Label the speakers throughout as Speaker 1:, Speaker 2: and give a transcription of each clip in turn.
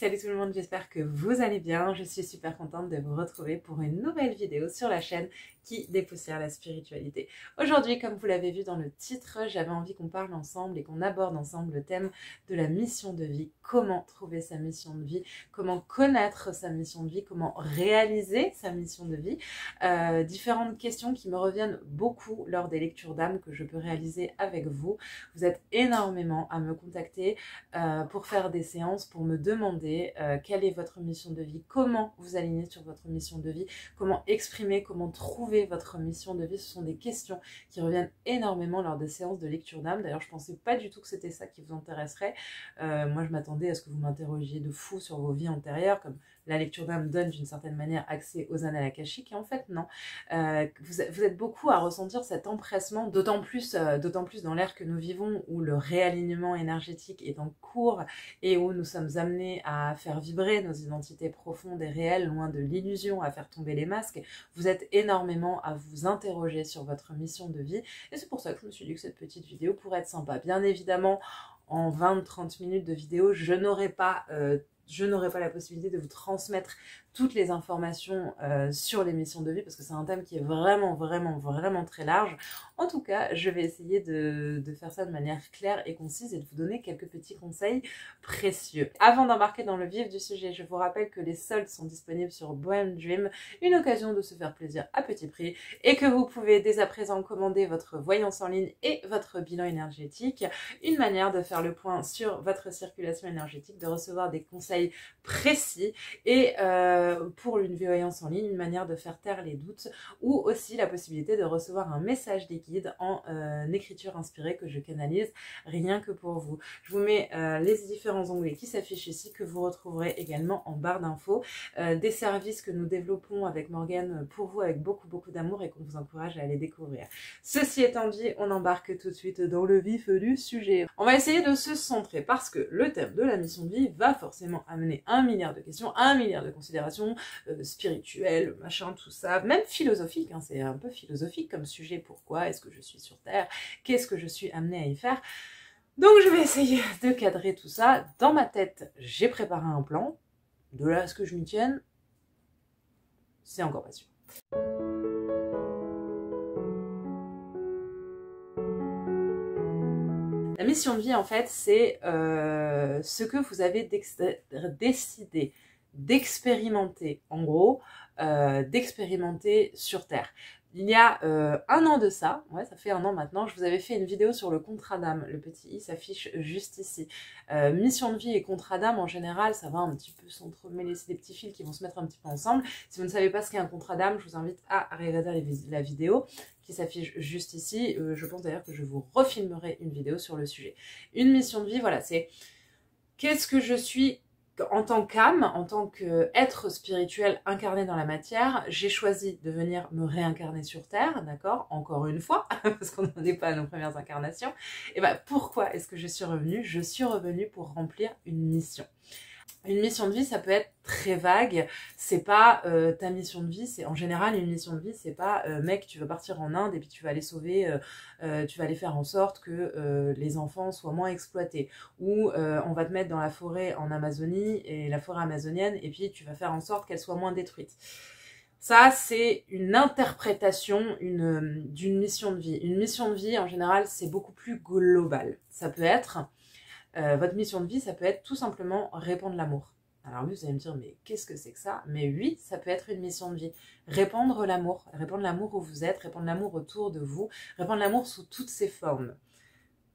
Speaker 1: salut tout le monde, j'espère que vous allez bien. Je suis super contente de vous retrouver pour une nouvelle vidéo sur la chaîne qui dépoussière la spiritualité. Aujourd'hui, comme vous l'avez vu dans le titre, j'avais envie qu'on parle ensemble et qu'on aborde ensemble le thème de la mission de vie. Comment trouver sa mission de vie, comment connaître sa mission de vie, comment réaliser sa mission de vie. Différentes questions qui me reviennent beaucoup lors des lectures d'âme que je peux réaliser avec vous. Vous êtes énormément à me contacter pour faire des séances, pour me demander quelle est votre mission de vie, comment vous aligner sur votre mission de vie, comment exprimer, comment trouver votre mission de vie. Ce sont des questions qui reviennent énormément lors des séances de lecture d'âme. D'ailleurs, je ne pensais pas du tout que c'était ça qui vous intéresserait. Moi, je m'attendais à ce que vous m'interrogiez de fou sur vos vies antérieures, comme la lecture d'âme donne d'une certaine manière accès aux annales akashiques, et en fait non. Vous êtes beaucoup à ressentir cet empressement, d'autant plus dans l'ère que nous vivons, où le réalignement énergétique est en cours et où nous sommes amenés à faire vibrer nos identités profondes et réelles, loin de l'illusion, à faire tomber les masques. Vous êtes énormément à vous interroger sur votre mission de vie, et c'est pour ça que je me suis dit que cette petite vidéo pourrait être sympa. Bien évidemment, en 20-30 minutes de vidéo, je n'aurai pas la possibilité de vous transmettre toutes les informations sur les missions de vie, parce que c'est un thème qui est vraiment très large. En tout cas, je vais essayer de faire ça de manière claire et concise et de vous donner quelques petits conseils précieux. Avant d'embarquer dans le vif du sujet, je vous rappelle que les soldes sont disponibles sur Bohem Dream, une occasion de se faire plaisir à petit prix, et que vous pouvez dès à présent commander votre voyance en ligne et votre bilan énergétique, une manière de faire le point sur votre circulation énergétique, de recevoir des conseils précis et pour une voyance en ligne, une manière de faire taire les doutes, ou aussi la possibilité de recevoir un message des guides en écriture inspirée que je canalise rien que pour vous. Je vous mets les différents onglets qui s'affichent ici, que vous retrouverez également en barre d'infos, des services que nous développons avec Morgane pour vous avec beaucoup d'amour et qu'on vous encourage à aller découvrir. Ceci étant dit, on embarque tout de suite dans le vif du sujet. On va essayer de se centrer parce que le thème de la mission de vie va forcément amener 1 milliard de questions, 1 milliard de considérations spirituelles, machin, tout ça, même philosophique, hein, c'est un peu philosophique comme sujet. Pourquoi est-ce que je suis sur Terre? Qu'est-ce que je suis amenée à y faire? Donc je vais essayer de cadrer tout ça. Dans ma tête, j'ai préparé un plan. De là à ce que je m'y tienne, c'est encore pas sûr. La mission de vie, en fait, c'est ce que vous avez décidé d'expérimenter, en gros, d'expérimenter sur Terre. Il y a 1 an de ça, ouais, ça fait 1 an maintenant, je vous avais fait une vidéo sur le contrat d'âme. Le petit i s'affiche juste ici. Mission de vie et contrat d'âme, en général, ça va un petit peu s'entremêler, c'est des petits fils qui vont se mettre un petit peu ensemble. Si vous ne savez pas ce qu'est un contrat d'âme, je vous invite à regarder la vidéo qui s'affiche juste ici. Je pense d'ailleurs que je vous refilmerai une vidéo sur le sujet. Une mission de vie, voilà, c'est qu'est-ce que je suis en tant qu'âme, en tant qu'être spirituel incarné dans la matière. J'ai choisi de venir me réincarner sur Terre, d'accord, encore une fois, parce qu'on n'en est pas à nos premières incarnations. Et bien, pourquoi est-ce que je suis revenue? Je suis revenue pour remplir une mission. Une mission de vie, ça peut être très vague. C'est pas ta mission de vie, c'est en général une mission de vie, c'est pas mec, tu vas partir en Inde et puis tu vas aller sauver, tu vas aller faire en sorte que les enfants soient moins exploités. Ou on va te mettre dans la forêt en Amazonie, et la forêt amazonienne, et puis tu vas faire en sorte qu'elle soit moins détruite. Ça, c'est une interprétation d'une mission de vie. Une mission de vie, en général, c'est beaucoup plus global. Ça peut être... votre mission de vie, ça peut être tout simplement répandre l'amour. Alors oui, vous allez me dire, mais qu'est-ce que c'est que ça? Mais oui, ça peut être une mission de vie. Répandre l'amour où vous êtes, répandre l'amour autour de vous, répandre l'amour sous toutes ses formes.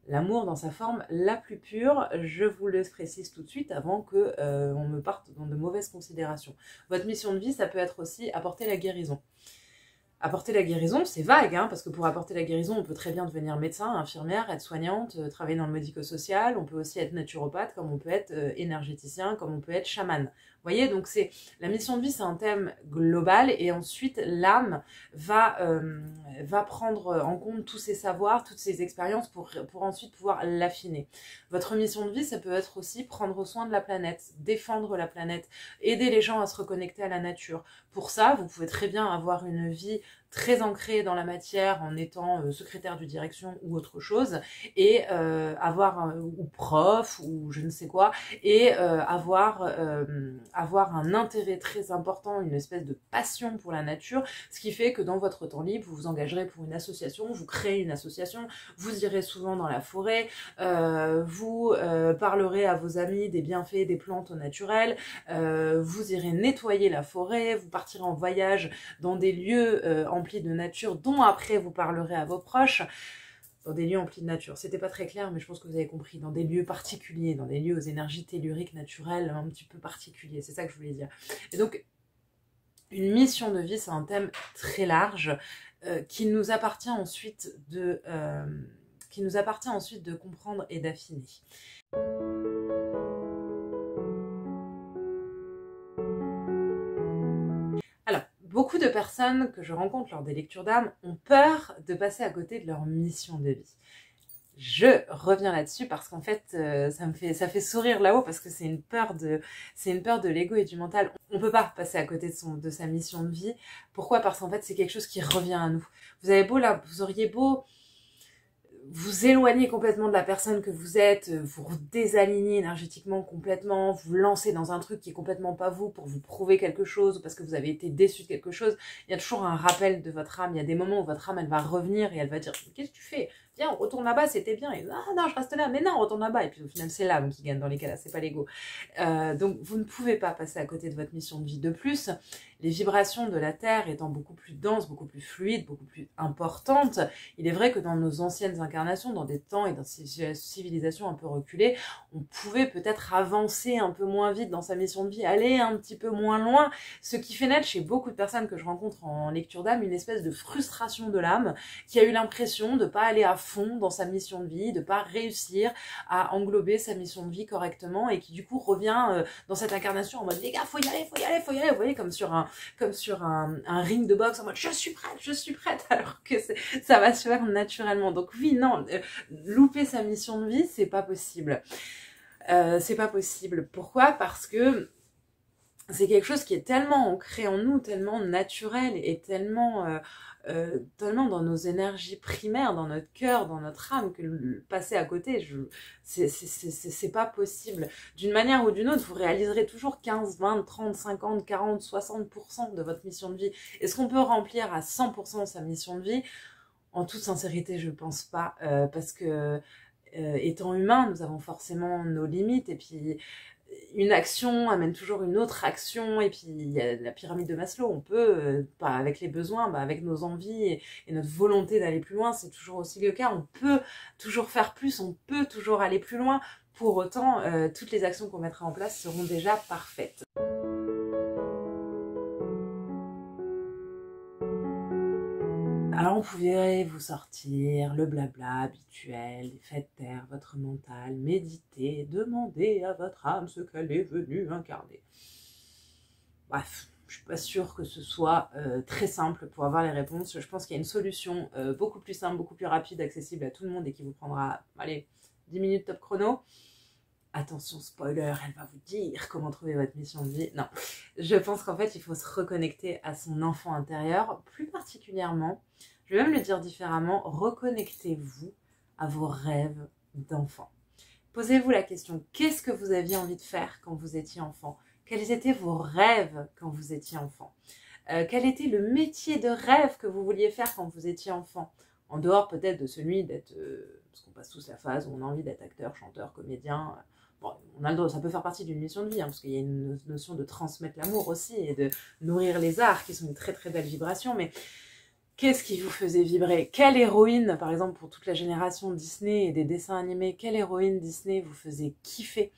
Speaker 1: L'amour dans sa forme la plus pure, je vous le précise tout de suite avant que on me parte dans de mauvaises considérations. Votre mission de vie, ça peut être aussi apporter la guérison. Apporter la guérison, c'est vague, hein, parce que pour apporter la guérison, on peut très bien devenir médecin, infirmière, être soignante, travailler dans le médico-social, on peut aussi être naturopathe, comme on peut être énergéticien, comme on peut être chaman. Vous voyez, donc la mission de vie, c'est un thème global, et ensuite l'âme va prendre en compte tous ses savoirs, toutes ses expériences pour ensuite pouvoir l'affiner. Votre mission de vie, ça peut être aussi prendre soin de la planète, défendre la planète, aider les gens à se reconnecter à la nature. Pour ça, vous pouvez très bien avoir une vie très ancré dans la matière en étant secrétaire de direction ou autre chose, et ou prof ou je ne sais quoi, et avoir un intérêt très important, une espèce de passion pour la nature, ce qui fait que dans votre temps libre, vous vous engagerez pour une association, vous créez une association, vous irez souvent dans la forêt, vous parlerez à vos amis des bienfaits des plantes au naturel, vous irez nettoyer la forêt, vous partirez en voyage dans des lieux emplis de nature dont après vous parlerez à vos proches, dans des lieux emplis de nature. C'était pas très clair, mais je pense que vous avez compris, dans des lieux particuliers, dans des lieux aux énergies telluriques naturelles un petit peu particuliers, c'est ça que je voulais dire. Et donc, une mission de vie, c'est un thème très large qui nous appartient ensuite de comprendre et d'affiner. Alors, beaucoup de personnes que je rencontre lors des lectures d'âme ont peur de passer à côté de leur mission de vie. Je reviens là-dessus parce qu'en fait, ça fait sourire là-haut parce que c'est une peur de l'ego et du mental. On peut pas passer à côté de sa mission de vie. Pourquoi? Parce qu'en fait, c'est quelque chose qui revient à nous. Vous auriez beau vous éloigner complètement de la personne que vous êtes, vous désaligner énergétiquement complètement, vous lancer dans un truc qui est complètement pas vous pour vous prouver quelque chose ou parce que vous avez été déçu de quelque chose, il y a toujours un rappel de votre âme. Il y a des moments où votre âme, elle va revenir et elle va dire « Qu'est-ce que tu fais ? Viens, retourne là-bas, c'était bien. » Et « Ah non, je reste là. » Mais non, retourne là-bas. Et puis au final, c'est l'âme qui gagne dans les cas-là, c'est pas l'ego. Donc vous ne pouvez pas passer à côté de votre mission de vie. De plus, les vibrations de la Terre étant beaucoup plus denses, beaucoup plus fluides, beaucoup plus importantes, il est vrai que dans nos anciennes incarnations, dans des temps et dans ces civilisations un peu reculées, on pouvait peut-être avancer un peu moins vite dans sa mission de vie, aller un petit peu moins loin, ce qui fait naître chez beaucoup de personnes que je rencontre en lecture d'âme une espèce de frustration de l'âme qui a eu l'impression de ne pas aller à fond dans sa mission de vie, de ne pas réussir à englober sa mission de vie correctement et qui du coup revient dans cette incarnation en mode les gars, faut y aller, vous voyez, comme sur un ring de boxe en mode je suis prête, alors que ça va se faire naturellement. Donc oui, non, louper sa mission de vie, c'est pas possible. C'est pas possible. Pourquoi? Parce que c'est quelque chose qui est tellement ancré en nous, tellement naturel et tellement dans nos énergies primaires, dans notre cœur, dans notre âme, que passer à côté, c'est pas possible. D'une manière ou d'une autre, vous réaliserez toujours 15, 20, 30, 50, 40, 60% de votre mission de vie. Est-ce qu'on peut remplir à 100% sa mission de vie? En toute sincérité, je pense pas, parce que étant humain, nous avons forcément nos limites, et puis une action amène toujours une autre action, et puis il y a la pyramide de Maslow, on peut, pas avec les besoins, avec nos envies et notre volonté d'aller plus loin, c'est toujours aussi le cas, on peut toujours faire plus, on peut toujours aller plus loin, pour autant, toutes les actions qu'on mettra en place seront déjà parfaites. Alors, on pouvait vous sortir le blabla habituel, faites taire votre mental, méditez, demandez à votre âme ce qu'elle est venue incarner. Bref, je suis pas sûre que ce soit très simple pour avoir les réponses. Je pense qu'il y a une solution beaucoup plus simple, beaucoup plus rapide, accessible à tout le monde et qui vous prendra, allez, 10 minutes top chrono. Attention, spoiler, elle va vous dire comment trouver votre mission de vie. Non, je pense qu'en fait, il faut se reconnecter à son enfant intérieur, plus particulièrement, je vais même le dire différemment, reconnectez-vous à vos rêves d'enfant. Posez-vous la question, qu'est-ce que vous aviez envie de faire quand vous étiez enfant? Quels étaient vos rêves quand vous étiez enfant? Quel était le métier de rêve que vous vouliez faire quand vous étiez enfant? En dehors peut-être de celui d'être, parce qu'on passe tous la phase où on a envie d'être acteur, chanteur, comédien. Bon, on a le droit, ça peut faire partie d'une mission de vie, parce qu'il y a une notion de transmettre l'amour aussi et de nourrir les arts qui sont une très très belle vibration. Mais qu'est-ce qui vous faisait vibrer? Quelle héroïne, par exemple pour toute la génération Disney et des dessins animés, quelle héroïne Disney vous faisait kiffer?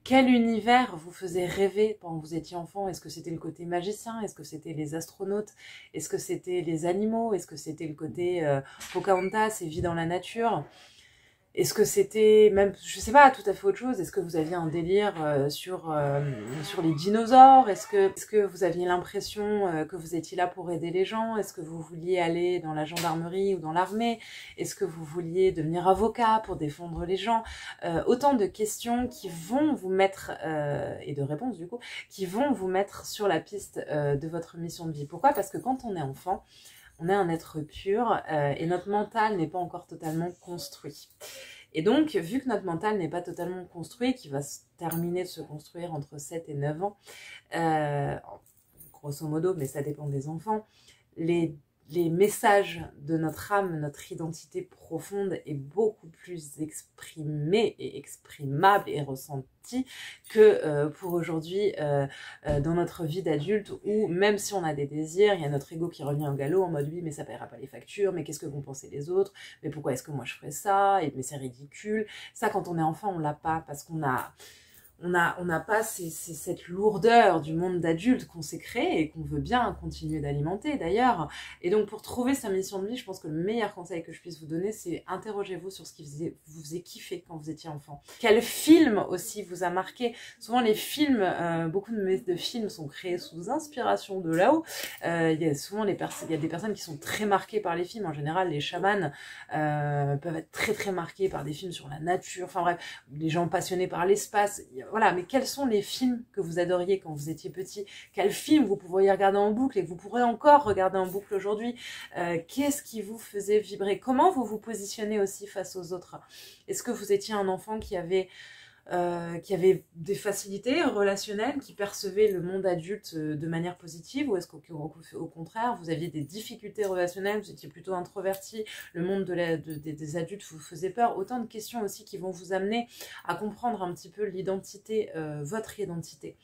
Speaker 1: Quel univers vous faisait rêver quand vous étiez enfant? Est-ce que c'était le côté magicien? Est-ce que c'était les astronautes? Est-ce que c'était les animaux? Est-ce que c'était le côté Pocahontas et vie dans la nature? Est-ce que c'était même, je sais pas, tout à fait autre chose? Est-ce que vous aviez un délire sur les dinosaures? Est-ce que vous aviez l'impression que vous étiez là pour aider les gens? Est-ce que vous vouliez aller dans la gendarmerie ou dans l'armée? Est-ce que vous vouliez devenir avocat pour défendre les gens? Autant de questions qui vont vous mettre, et de réponses du coup, qui vont vous mettre sur la piste de votre mission de vie. Pourquoi? Parce que quand on est enfant, on est un être pur et notre mental n'est pas encore totalement construit. Et donc, vu que notre mental n'est pas totalement construit, qui va se terminer de se construire entre 7 et 9 ans, grosso modo, mais ça dépend des enfants, les messages de notre âme, notre identité profonde est beaucoup plus exprimée et exprimable et ressentie que pour aujourd'hui dans notre vie d'adulte où même si on a des désirs, il y a notre ego qui revient au galop en mode oui mais ça paiera pas les factures, mais qu'est-ce que vont penser les autres, mais pourquoi est-ce que moi je ferais ça, et mais c'est ridicule. Ça quand on est enfant on l'a pas parce qu'on a on n'a pas cette lourdeur du monde d'adulte qu'on s'est créé et qu'on veut bien continuer d'alimenter d'ailleurs. Et donc pour trouver sa mission de vie, je pense que le meilleur conseil que je puisse vous donner, c'est interrogez-vous sur ce qui vous faisait kiffer quand vous étiez enfant. Quel film aussi vous a marqué? Souvent les films, beaucoup de films sont créés sous inspiration de là-haut. Il y a souvent il y a des personnes qui sont très marquées par les films. En général, les chamans peuvent être très très marqués par des films sur la nature. Enfin bref, les gens passionnés par l'espace. Voilà, mais quels sont les films que vous adoriez quand vous étiez petit? Quels films vous pourriez regarder en boucle et que vous pourrez encore regarder en boucle aujourd'hui? Qu'est-ce qui vous faisait vibrer? Comment vous vous positionnez aussi face aux autres? Est-ce que vous étiez un enfant qui avait des facilités relationnelles, qui percevait le monde adulte de manière positive, ou est-ce qu'au contraire, vous aviez des difficultés relationnelles, vous étiez plutôt introverti, le monde des adultes vous faisait peur? Autant de questions aussi qui vont vous amener à comprendre un petit peu l'identité, votre identité.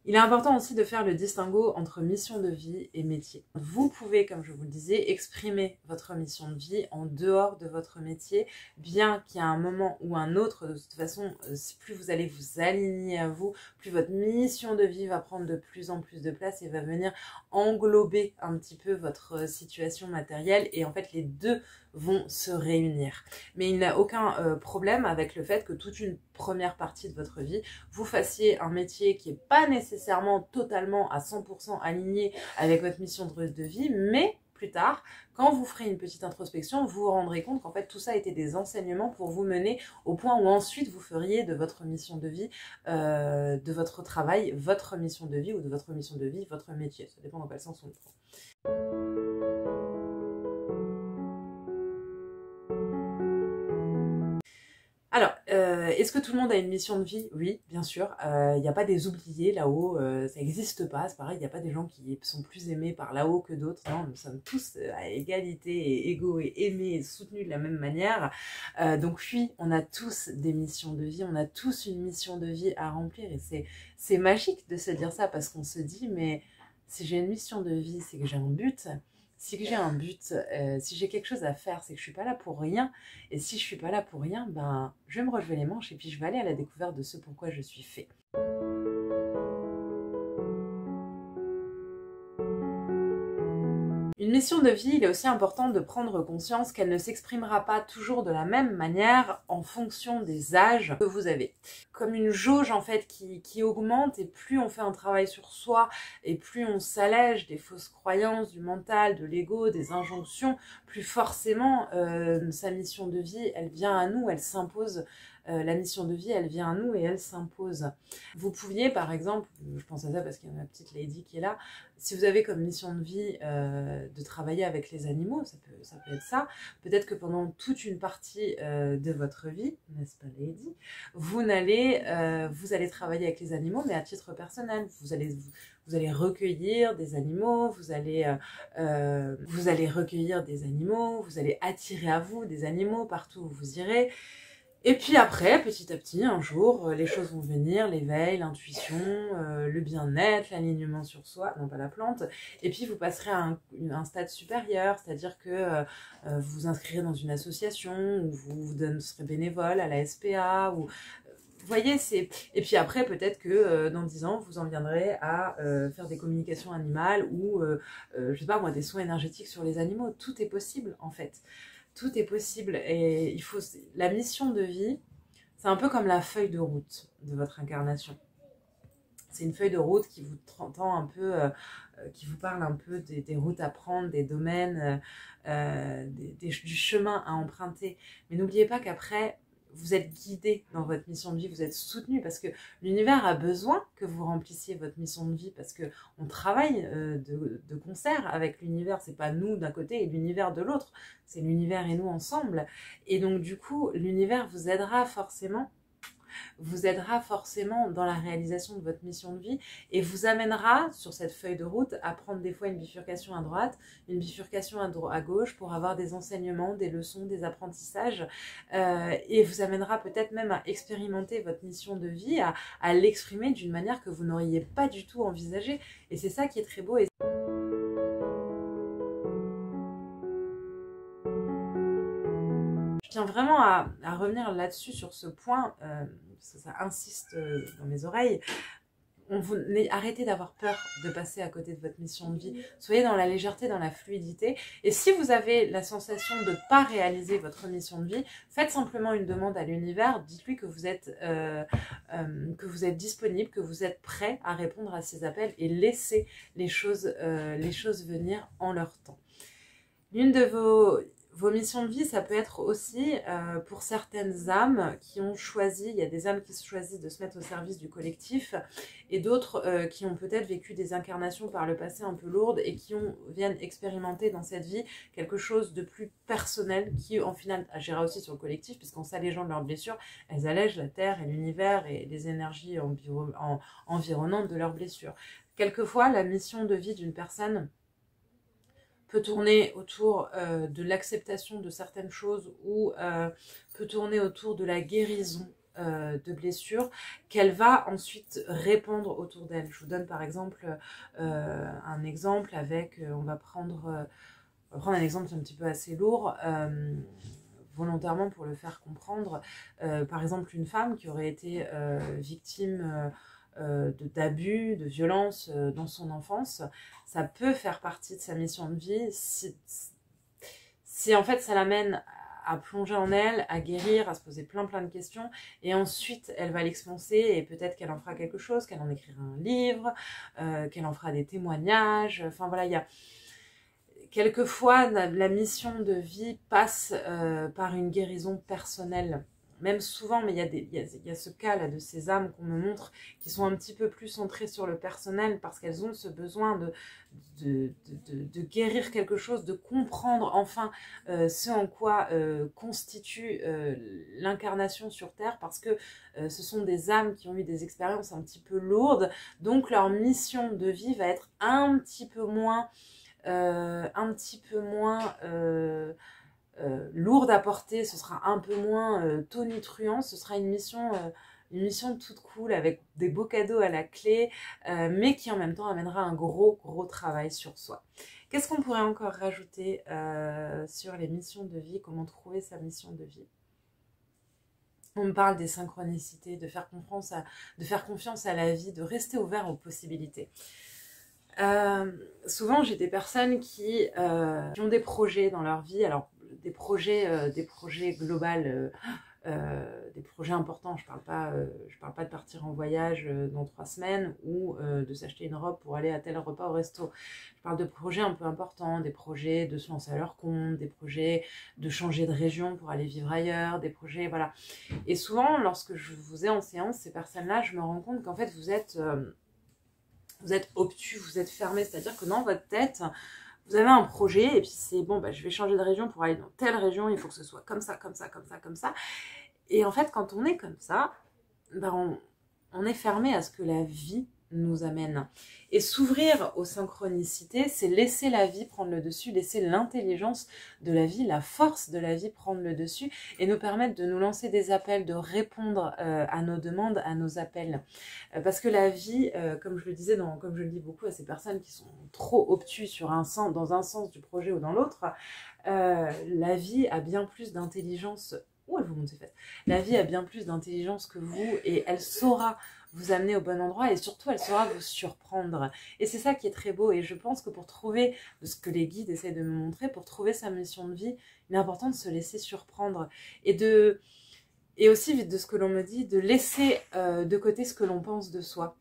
Speaker 1: Il est important aussi de faire le distinguo entre mission de vie et métier. Vous pouvez, comme je vous le disais, exprimer votre mission de vie en dehors de votre métier, bien qu'il y a un moment ou un autre, de toute façon, plus vous allez vous aligner à vous, plus votre mission de vie va prendre de plus en plus de place et va venir englober un petit peu votre situation matérielle, et en fait les deux vont se réunir. Mais il n'y a aucun problème avec le fait que toute une première partie de votre vie, vous fassiez un métier qui n'est pas nécessairement totalement à 100% aligné avec votre mission de vie, mais plus tard, quand vous ferez une petite introspection, vous vous rendrez compte qu'en fait tout ça était des enseignements pour vous mener au point où ensuite vous feriez de votre mission de vie, de votre travail, votre mission de vie, ou de votre mission de vie, votre métier. Ça dépend dans quel sens on le prend. Alors, est-ce que tout le monde a une mission de vie? Oui, bien sûr. Il n'y a pas des oubliés là-haut, ça n'existe pas. C'est pareil, il n'y a pas des gens qui sont plus aimés par là-haut que d'autres. Non, nous sommes tous à égalité et égaux et aimés et soutenus de la même manière. Donc oui, on a tous des missions de vie, on a tous une mission de vie à remplir, et c'est magique de se dire ça, parce qu'on se dit, mais si j'ai une mission de vie, c'est que j'ai un but. Si j'ai un but, si j'ai quelque chose à faire, c'est que je suis pas là pour rien. Et si je suis pas là pour rien, ben, je vais me relever les manches et puis je vais aller à la découverte de ce pourquoi je suis fait. Une mission de vie, il est aussi important de prendre conscience qu'elle ne s'exprimera pas toujours de la même manière en fonction des âges que vous avez. Comme une jauge en fait qui augmente, et plus on fait un travail sur soi et plus on s'allège des fausses croyances, du mental, de l'ego, des injonctions, plus forcément sa mission de vie, elle vient à nous, elle s'impose. La mission de vie, elle vient à nous et elle s'impose. Vous pouviez, par exemple, je pense à ça parce qu'il y a ma petite Lady qui est là, si vous avez comme mission de vie de travailler avec les animaux, ça peut être ça, peut-être que pendant toute une partie de votre vie, n'est-ce pas Lady, vous allez travailler avec les animaux, mais à titre personnel. Vous allez recueillir des animaux, vous allez recueillir des animaux, vous allez attirer à vous des animaux partout où vous irez. Et puis après, petit à petit, un jour, les choses vont venir, l'éveil, l'intuition, le bien-être, l'alignement sur soi, non pas la plante. Et puis vous passerez à un stade supérieur, c'est-à-dire que vous vous inscrirez dans une association, ou vous serez bénévole à la SPA, ou... Vous voyez, et puis après, peut-être que dans 10 ans, vous en viendrez à faire des communications animales, ou, je sais pas moi, des soins énergétiques sur les animaux. Tout est possible, en fait. Tout est possible, et la mission de vie, c'est un peu comme la feuille de route de votre incarnation. C'est une feuille de route qui vous tend un peu, qui vous parle un peu des routes à prendre, des domaines, du chemin à emprunter. Mais n'oubliez pas qu'après, vous êtes guidé dans votre mission de vie, vous êtes soutenu parce que l'univers a besoin que vous remplissiez votre mission de vie parce que on travaille de concert avec l'univers. C'est pas nous d'un côté et l'univers de l'autre, c'est l'univers et nous ensemble. Et donc du coup, l'univers vous aidera forcément dans la réalisation de votre mission de vie et vous amènera sur cette feuille de route à prendre des fois une bifurcation à droite, une bifurcation à gauche pour avoir des enseignements, des leçons, des apprentissages et vous amènera peut-être même à expérimenter votre mission de vie, à l'exprimer d'une manière que vous n'auriez pas du tout envisagée et c'est ça qui est très beau. Je tiens vraiment à revenir là-dessus, sur ce point, parce que ça insiste dans mes oreilles. Arrêtez d'avoir peur de passer à côté de votre mission de vie. Soyez dans la légèreté, dans la fluidité. Et si vous avez la sensation de ne pas réaliser votre mission de vie, faites simplement une demande à l'univers. Dites-lui que vous êtes disponible, que vous êtes prêt à répondre à ces appels et laissez les choses venir en leur temps. L'une de vos missions de vie, ça peut être aussi pour certaines âmes qui ont choisi, il y a des âmes qui choisissent de se mettre au service du collectif et d'autres qui ont peut-être vécu des incarnations par le passé un peu lourdes et qui viennent expérimenter dans cette vie quelque chose de plus personnel qui en final agira aussi sur le collectif puisqu'en s'allégeant de leurs blessures, elles allègent la terre et l'univers et les énergies environnantes de leurs blessures. Quelquefois, la mission de vie d'une personne peut tourner autour de l'acceptation de certaines choses ou peut tourner autour de la guérison de blessures qu'elle va ensuite répandre autour d'elle. Je vous donne par exemple un exemple avec, on va prendre un exemple un petit peu assez lourd, volontairement pour le faire comprendre. Par exemple, une femme qui aurait été victime d'abus, de violence dans son enfance, ça peut faire partie de sa mission de vie si en fait ça l'amène à plonger en elle, à guérir, à se poser plein de questions et ensuite elle va l'expanser et peut-être qu'elle en fera quelque chose, qu'elle en écrira un livre, qu'elle en fera des témoignages, enfin voilà, il y a quelquefois la mission de vie passe par une guérison personnelle. Même souvent, mais il y a ce cas-là de ces âmes qu'on me montre qui sont un petit peu plus centrées sur le personnel parce qu'elles ont ce besoin de guérir quelque chose, de comprendre enfin ce en quoi constitue l'incarnation sur Terre parce que ce sont des âmes qui ont eu des expériences un petit peu lourdes, donc leur mission de vie va être un petit peu moins lourde à porter, ce sera un peu moins tonitruant, ce sera une mission toute cool avec des beaux cadeaux à la clé, mais qui en même temps amènera un gros travail sur soi. Qu'est-ce qu'on pourrait encore rajouter sur les missions de vie, comment trouver sa mission de vie? On me parle des synchronicités, de faire confiance à la vie, de rester ouvert aux possibilités. Souvent j'ai des personnes qui ont des projets dans leur vie, alors des projets globaux, des projets importants. Je parle pas de partir en voyage dans 3 semaines ou de s'acheter une robe pour aller à tel repas au resto. Je parle de projets un peu importants, des projets de se lancer à leur compte, des projets de changer de région pour aller vivre ailleurs, des projets, voilà. Et souvent, lorsque je vous ai en séance, ces personnes-là, je me rends compte qu'en fait, vous êtes obtus, vous êtes fermé, c'est-à-dire que dans votre tête, vous avez un projet et puis c'est bon, je vais changer de région pour aller dans telle région, il faut que ce soit comme ça. Et en fait, quand on est comme ça, on est fermé à ce que la vie nous amène. Et s'ouvrir aux synchronicités, c'est laisser la vie prendre le dessus, laisser l'intelligence de la vie, la force de la vie prendre le dessus et nous permettre de nous lancer des appels, de répondre à nos demandes, à nos appels. Parce que la vie, comme je le disais, comme je le dis beaucoup à ces personnes qui sont trop obtus dans un sens du projet ou dans l'autre, la vie a bien plus d'intelligence. Elle vous monte ses fesses. La vie a bien plus d'intelligence que vous et elle saura vous amener au bon endroit et surtout elle saura vous surprendre. Et c'est ça qui est très beau et je pense que pour trouver ce que les guides essaient de me montrer, pour trouver sa mission de vie, il est important de se laisser surprendre et aussi, de ce que l'on me dit, de laisser de côté ce que l'on pense de soi.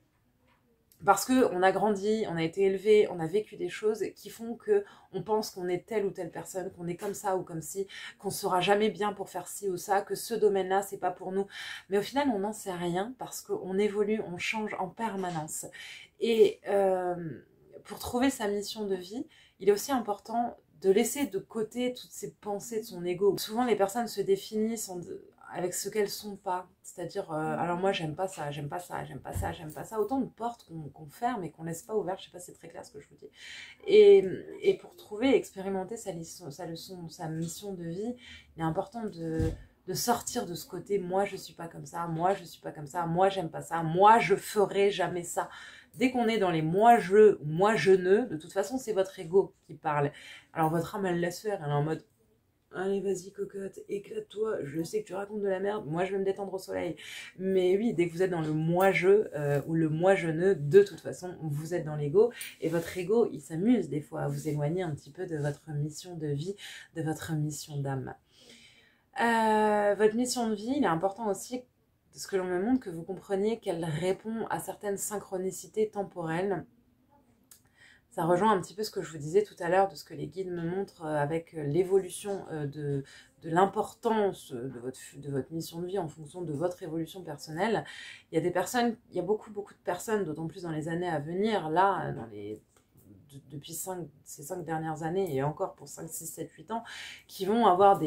Speaker 1: Parce qu'on a grandi, on a été élevé, on a vécu des choses qui font qu'on pense qu'on est telle ou telle personne, qu'on est comme ça ou comme ci, qu'on ne sera jamais bien pour faire ci ou ça, que ce domaine-là, c'est pas pour nous. Mais au final, on n'en sait rien parce qu'on évolue, on change en permanence. Et pour trouver sa mission de vie, il est aussi important de laisser de côté toutes ces pensées de son ego. Souvent, les personnes se définissent avec ce qu'elles sont pas. C'est-à-dire, alors moi, j'aime pas ça, j'aime pas ça, j'aime pas ça, j'aime pas ça. Autant de portes qu'on ferme et qu'on laisse pas ouvertes. Je sais pas si c'est très clair ce que je vous dis. Et pour trouver, expérimenter sa mission de vie, il est important de sortir de ce côté, moi je suis pas comme ça, moi je suis pas comme ça, moi j'aime pas ça, moi je ferai jamais ça. Dès qu'on est dans les moi je, moi je ne, de toute façon c'est votre ego qui parle. Alors votre âme elle laisse faire, elle est en mode allez vas-y cocotte, éclate-toi, je sais que tu racontes de la merde, moi je vais me détendre au soleil. Mais oui, dès que vous êtes dans le moi je ou le moi je ne, de toute façon vous êtes dans l'ego et votre ego il s'amuse des fois à vous éloigner un petit peu de votre mission de vie, de votre mission d'âme. Votre mission de vie, il est important aussi, de ce que l'on me montre, que vous compreniez qu'elle répond à certaines synchronicités temporelles. Ça rejoint un petit peu ce que je vous disais tout à l'heure, de ce que les guides me montrent avec l'évolution de l'importance de votre mission de vie en fonction de votre évolution personnelle. Il y a des personnes, il y a beaucoup de personnes, d'autant plus dans les années à venir, là, depuis ces 5 dernières années et encore pour 5, 6, 7, 8 ans, qui vont avoir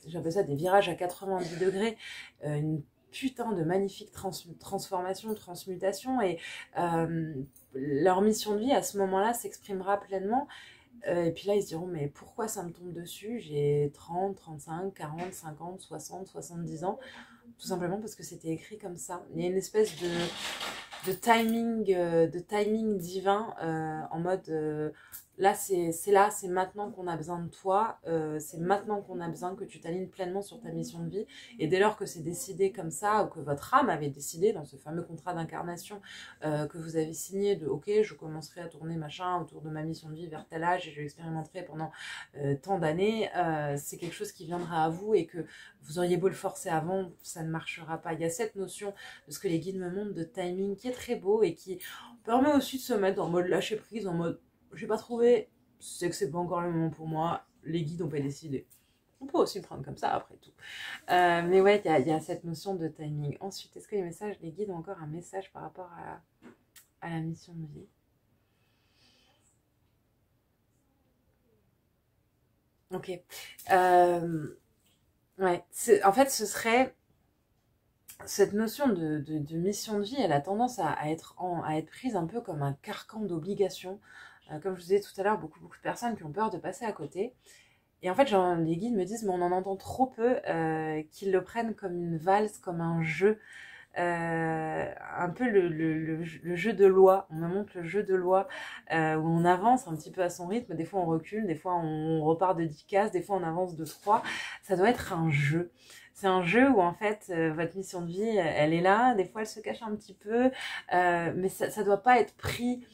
Speaker 1: j'appelle ça des virages à 90 degrés, une putain de magnifique transformation, transmutation et leur mission de vie à ce moment-là s'exprimera pleinement. Et puis là, ils se diront, mais pourquoi ça me tombe dessus? J'ai 30, 35, 40, 50, 60, 70 ans. Tout simplement parce que c'était écrit comme ça. Il y a une espèce de timing divin en mode là c'est maintenant qu'on a besoin de toi, c'est maintenant qu'on a besoin que tu t'alignes pleinement sur ta mission de vie. Et dès lors que c'est décidé comme ça, ou que votre âme avait décidé dans ce fameux contrat d'incarnation que vous avez signé de ok, je commencerai à tourner machin autour de ma mission de vie vers tel âge et je l'expérimenterai pendant tant d'années, c'est quelque chose qui viendra à vous et que vous auriez beau le forcer avant, ça ne marchera pas. Il y a cette notion de ce que les guides me montrent de timing qui est très beau et qui permet aussi de se mettre en mode lâcher prise, en mode j'ai pas trouvé, c'est que c'est pas encore le moment pour moi, les guides n'ont pas décidé. On peut aussi le prendre comme ça après tout. Mais ouais, il y a cette notion de timing. Ensuite, est-ce que les guides ont encore un message par rapport à la mission de vie? Ok. Ouais, en fait, ce serait cette notion de mission de vie, elle a tendance à être prise un peu comme un carcan d'obligation. Comme je vous disais tout à l'heure, beaucoup de personnes qui ont peur de passer à côté. Et en fait, les guides me disent, mais on en entend trop peu, qu'ils le prennent comme une valse, comme un jeu. Un peu le jeu de loi. On me montre le jeu de loi où on avance un petit peu à son rythme. Des fois, on recule, des fois, on repart de 10 cases, des fois, on avance de 3. Ça doit être un jeu. C'est un jeu où, en fait, votre mission de vie, elle est là. Des fois, elle se cache un petit peu. Mais ça doit pas être pris...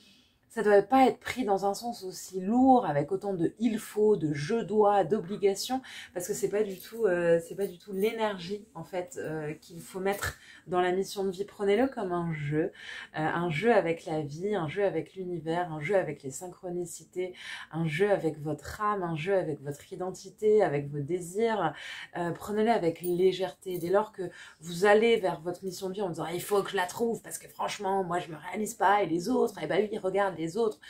Speaker 1: Ça doit pas être pris dans un sens aussi lourd, avec autant de il faut, de je dois, d'obligation, parce que c'est pas du tout l'énergie en fait qu'il faut mettre dans la mission de vie. Prenez-le comme un jeu avec la vie, un jeu avec l'univers, un jeu avec les synchronicités, un jeu avec votre âme, un jeu avec votre identité, avec vos désirs. Prenez-le avec légèreté. Dès lors que vous allez vers votre mission de vie en disant il faut que je la trouve parce que franchement moi je me réalise pas et les autres, eh ben oui regarde les autres,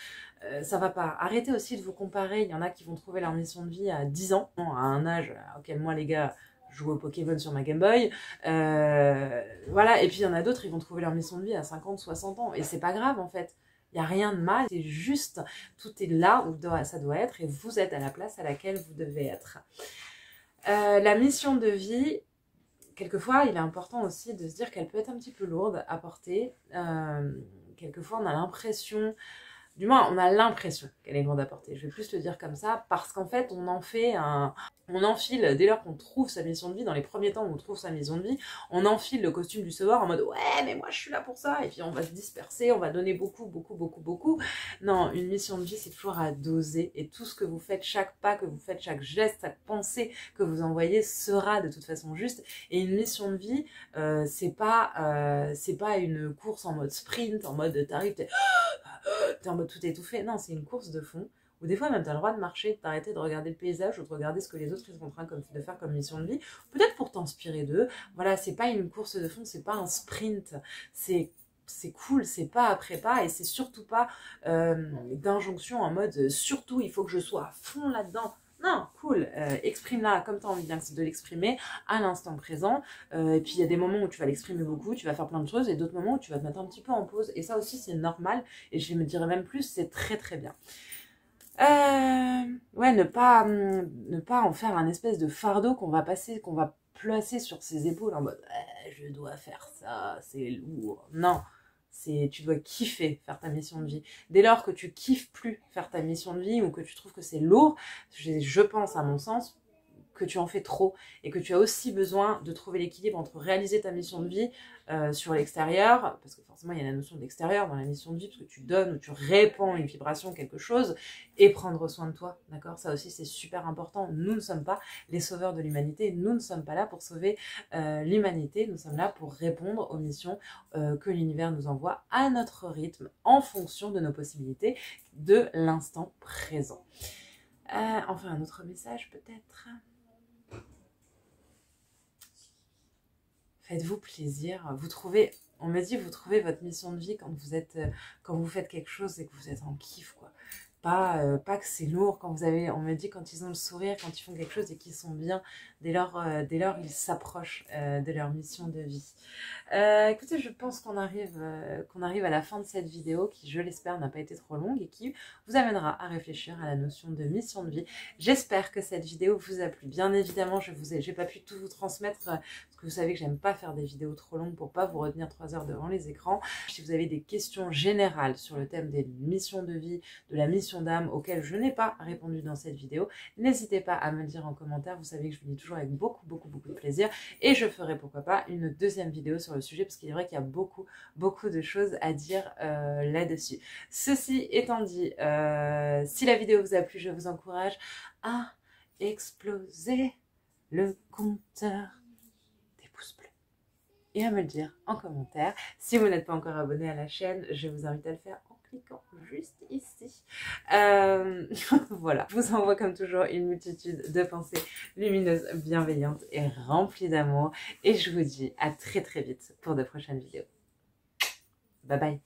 Speaker 1: ça va pas. Arrêtez aussi de vous comparer. Il y en a qui vont trouver leur mission de vie à 10 ans, à un âge auquel moi les gars je joue au Pokémon sur ma Game Boy, voilà. Et puis il y en a d'autres, ils vont trouver leur mission de vie à 50, 60 ans et c'est pas grave en fait. Il n'y a rien de mal, c'est juste, tout est là où ça doit être et vous êtes à la place à laquelle vous devez être. La mission de vie, quelquefois, il est important aussi de se dire qu'elle peut être un petit peu lourde à porter. Quelquefois, on a l'impression Du moins, on a l'impression qu'elle est lourde à porter. Je vais plus le dire comme ça parce qu'en fait, on enfile, dès lors qu'on trouve sa mission de vie, dans les premiers temps où on trouve sa mission de vie, on enfile le costume du sauveur en mode ouais, mais moi je suis là pour ça. Et puis on va se disperser, on va donner beaucoup, beaucoup, beaucoup, beaucoup. Non, une mission de vie, c'est toujours à doser. Et tout ce que vous faites, chaque pas que vous faites, chaque geste, chaque pensée que vous envoyez sera de toute façon juste. Et une mission de vie, c'est pas une course en mode sprint, en mode t'arrives, t'es en mode tout étouffé. Non, c'est une course de fond où des fois même t'as le droit de marcher, de t'arrêter, de regarder le paysage ou de regarder ce que les autres sont en train de faire comme mission de vie, peut-être pour t'inspirer d'eux. Voilà, c'est pas une course de fond, c'est pas un sprint, c'est cool, c'est pas après pas et c'est surtout pas d'injonction en mode surtout il faut que je sois à fond là-dedans. Non, cool, exprime-la comme tu as envie de l'exprimer à l'instant présent. Et puis il y a des moments où tu vas l'exprimer beaucoup, tu vas faire plein de choses, et d'autres moments où tu vas te mettre un petit peu en pause. Et ça aussi, c'est normal. Et je me dirais même plus, c'est très très bien. Ouais, ne pas en faire un espèce de fardeau qu'on va placer sur ses épaules en mode je dois faire ça, c'est lourd. Non. Tu dois kiffer faire ta mission de vie. Dès lors que tu kiffes plus faire ta mission de vie ou que tu trouves que c'est lourd, je pense à mon sens que tu en fais trop et que tu as aussi besoin de trouver l'équilibre entre réaliser ta mission de vie sur l'extérieur, parce que forcément il y a la notion de l'extérieur dans la mission de vie, parce que tu donnes ou tu répands une vibration, quelque chose, et prendre soin de toi, d'accord? Ça aussi c'est super important. Nous ne sommes pas les sauveurs de l'humanité, nous ne sommes pas là pour sauver l'humanité, nous sommes là pour répondre aux missions que l'univers nous envoie à notre rythme, en fonction de nos possibilités de l'instant présent. Enfin un autre message peut-être. Faites-vous plaisir, on me dit vous trouvez votre mission de vie quand vous faites quelque chose et que vous êtes en kiff, quoi. Pas que c'est lourd, on me dit quand ils ont le sourire, quand ils font quelque chose et qu'ils sont bien, dès lors ils s'approchent de leur mission de vie. Écoutez, je pense qu'on arrive à la fin de cette vidéo qui, je l'espère, n'a pas été trop longue et qui vous amènera à réfléchir à la notion de mission de vie. J'espère que cette vidéo vous a plu. Bien évidemment, j'ai pas pu tout vous transmettre parce que vous savez que j'aime pas faire des vidéos trop longues pour pas vous retenir 3 heures devant les écrans. Si vous avez des questions générales sur le thème des missions de vie, de la mission d'âme auxquelles je n'ai pas répondu dans cette vidéo, n'hésitez pas à me le dire en commentaire. Vous savez que je vous dis toujours avec beaucoup, beaucoup, beaucoup de plaisir et je ferai pourquoi pas une deuxième vidéo sur le sujet parce qu'il est vrai qu'il y a beaucoup, beaucoup de choses à dire là-dessus. Ceci étant dit, si la vidéo vous a plu, je vous encourage à exploser le compteur des pouces bleus et à me le dire en commentaire. Si vous n'êtes pas encore abonné à la chaîne, je vous invite à le faire en cliquant juste ici. Voilà, je vous envoie comme toujours une multitude de pensées lumineuses, bienveillantes et remplies d'amour. Et je vous dis à très très vite pour de prochaines vidéos. Bye bye.